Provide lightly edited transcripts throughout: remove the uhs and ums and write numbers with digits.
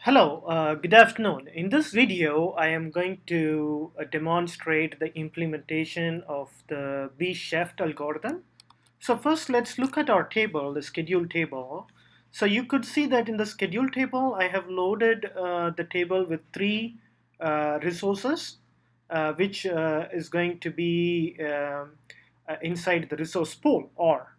Hello, good afternoon. In this video, I am going to demonstrate the implementation of the B-Shift algorithm. So first, let's look at our table, the schedule table. So you could see that in the schedule table, I have loaded the table with three resources, which is going to be inside the resource pool, or.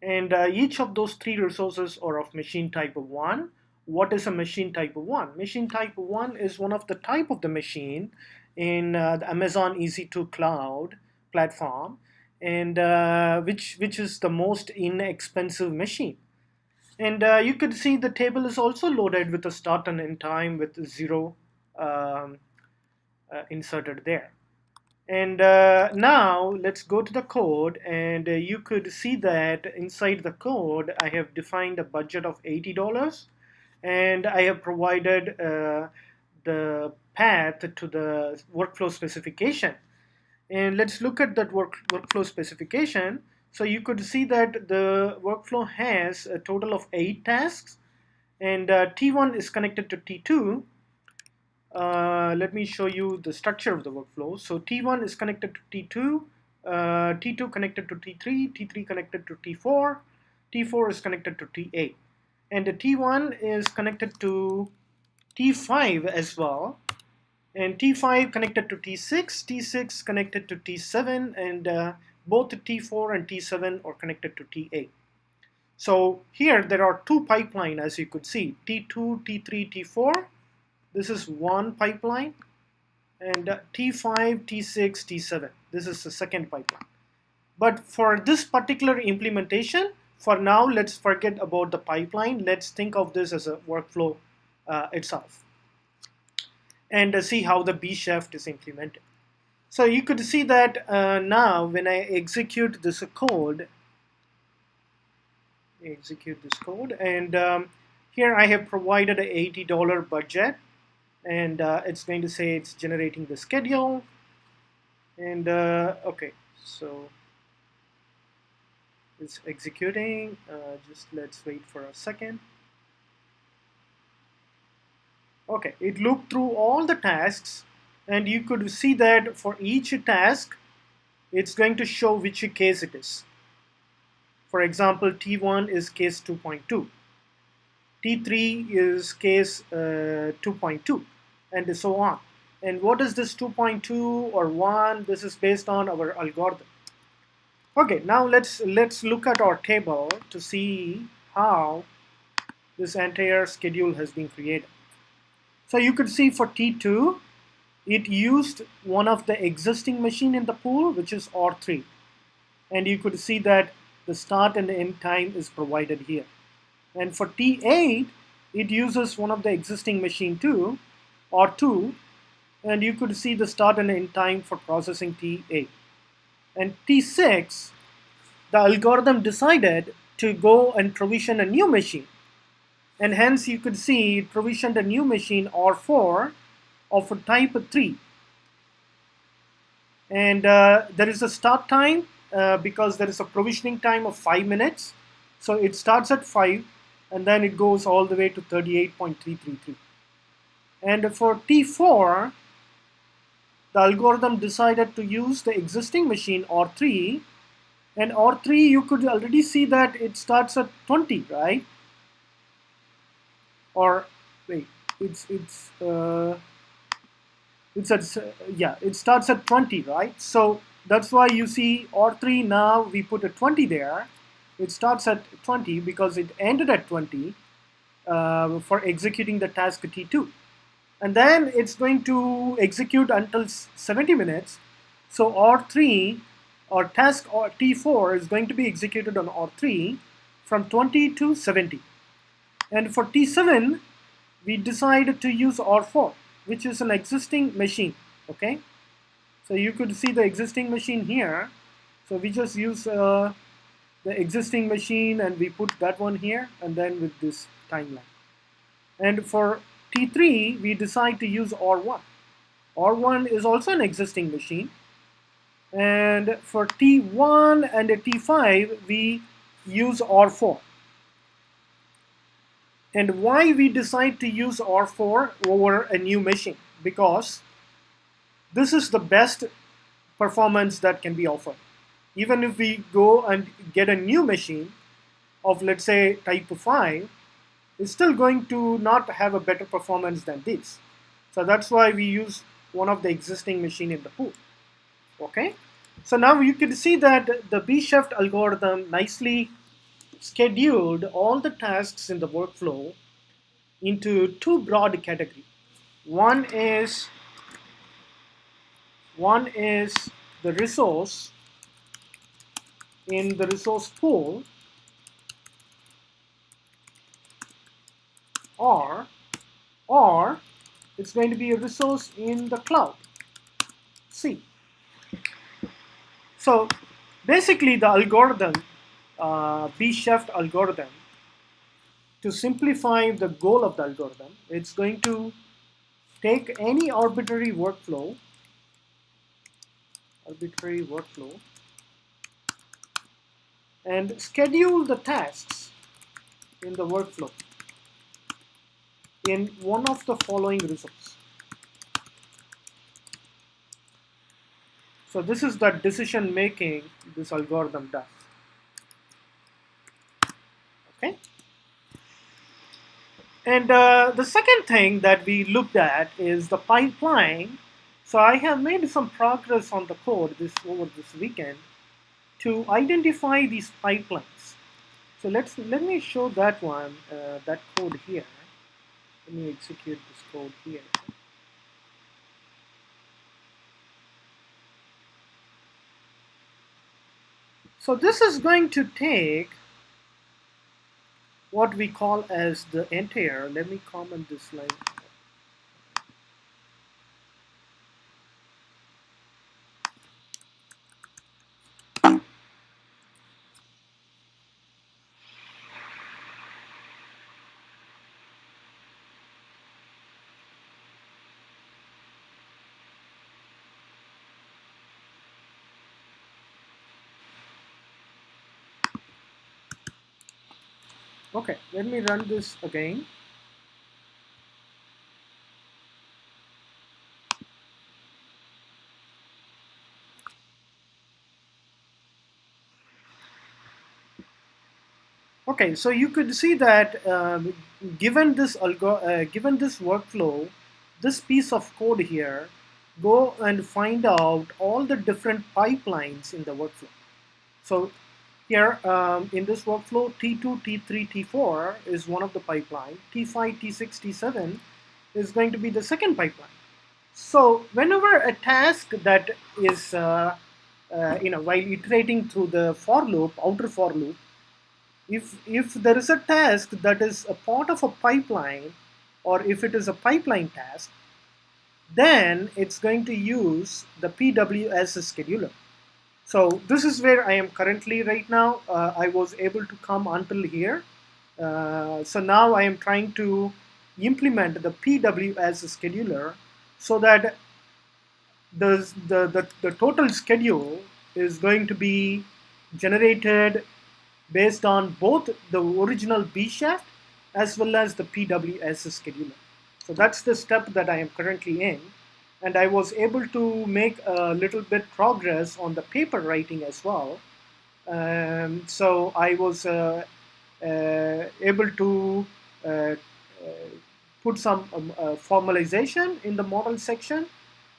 And each of those three resources are of machine type of 1. What is a machine type of 1? Machine type of 1 is one of the type of the machine in the Amazon EC2 cloud platform, and which is the most inexpensive machine. And you could see the table is also loaded with a start and end time with 0 um, inserted there. And now let's go to the code, and you could see that inside the code I have defined a budget of $80, and I have provided the path to the workflow specification. And let's look at that workflow specification. So you could see that the workflow has a total of 8 tasks, and T1 is connected to T2. Let me show you the structure of the workflow. So T1 is connected to T2, T2 connected to T3, T3 connected to T4, T4 is connected to T8. And the T1 is connected to T5 as well. And T5 connected to T6, T6 connected to T7, and both T4 and T7 are connected to T8. So here there are two pipelines, as you could see, T2, T3, T4. This is one pipeline, and T5, T6, T7. This is the second pipeline. But for this particular implementation, for now, let's forget about the pipeline. Let's think of this as a workflow itself, and see how the B-Shift is implemented. So you could see that now when I execute this code, and here I have provided a $80 budget, and it's going to say it's generating the schedule. And okay, so it's executing. Just let's wait for a second. Okay, it looked through all the tasks, and you could see that for each task it's going to show which case it is. For example, T1 is case 2.2, T3 is case 2.2, and so on. And what is this 2.2 or 1? This is based on our algorithm. Okay, now let's look at our table to see how this entire schedule has been created. So you could see for T2, it used one of the existing machine in the pool, which is R3. And you could see that the start and end time is provided here. And for T8, it uses one of the existing machine too, R2, and you could see the start and end time for processing T8. And T6, the algorithm decided to go and provision a new machine. And hence you could see it provisioned a new machine R4 of a type 3. And there is a start time because there is a provisioning time of 5 minutes. So it starts at 5 and then it goes all the way to 38.333. And for T4, the algorithm decided to use the existing machine R3, and R3 you could already see that it starts at 20, right? Or wait, it starts at 20, right? So that's why you see R3 now we put a 20 there. It starts at 20 because it ended at 20 for executing the task T2. And then it's going to execute until 70 minutes. So R3 or task or T4 is going to be executed on R3 from 20 to 70. And for T7, we decided to use R4, which is an existing machine, okay? So you could see the existing machine here. So we just use the existing machine and we put that one here and then with this timeline. And for T3, we decide to use R1. R1 is also an existing machine. And for T1 and T5, we use R4. And why we decide to use R4 over a new machine? Because this is the best performance that can be offered. Even if we go and get a new machine of, let's say, type 5, it's still going to not have a better performance than this. So that's why we use one of the existing machine in the pool. Okay, so now you can see that the B-Chef algorithm nicely scheduled all the tasks in the workflow into two broad categories. One is one is the resource in the resource pool, or or it's going to be a resource in the cloud, C. So basically the algorithm, B-Chef algorithm, to simplify the goal of the algorithm, it's going to take any arbitrary workflow and schedule the tasks in the workflow in one of the following resources. So this is the decision making this algorithm does. Okay. And the second thing that we looked at is the pipeline. So I have made some progress on the code over this weekend to identify these pipelines. So let me show that one, that code here. Let me execute this code here. So this is going to take what we call as the entire. Let me comment this line. Okay, let me run this again. Okay, so you could see that given this workflow, this piece of code here, go and find out all the different pipelines in the workflow. So here in this workflow, T2, T3, T4 is one of the pipeline. T5, T6, T7 is going to be the second pipeline. So whenever a task that is while iterating through the for loop, outer for loop, if there is a task that is a part of a pipeline, or if it is a pipeline task, then it's going to use the PWS scheduler. So this is where I am currently right now. I was able to come until here. So now I am trying to implement the PWS scheduler so that the total schedule is going to be generated based on both the original B-Chef as well as the PWS scheduler. So that's the step that I am currently in. And I was able to make a little bit progress on the paper writing as well. So I was able to put some formalization in the model section,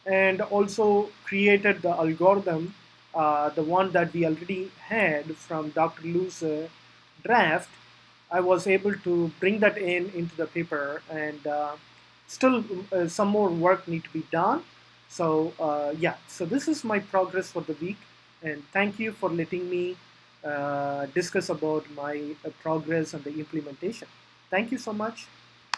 and also created the algorithm, the one that we already had from Dr. Liu's draft. I was able to bring that into the paper, and still some more work need to be done. So yeah, so this is my progress for the week, and thank you for letting me discuss about my progress and the implementation. Thank you so much.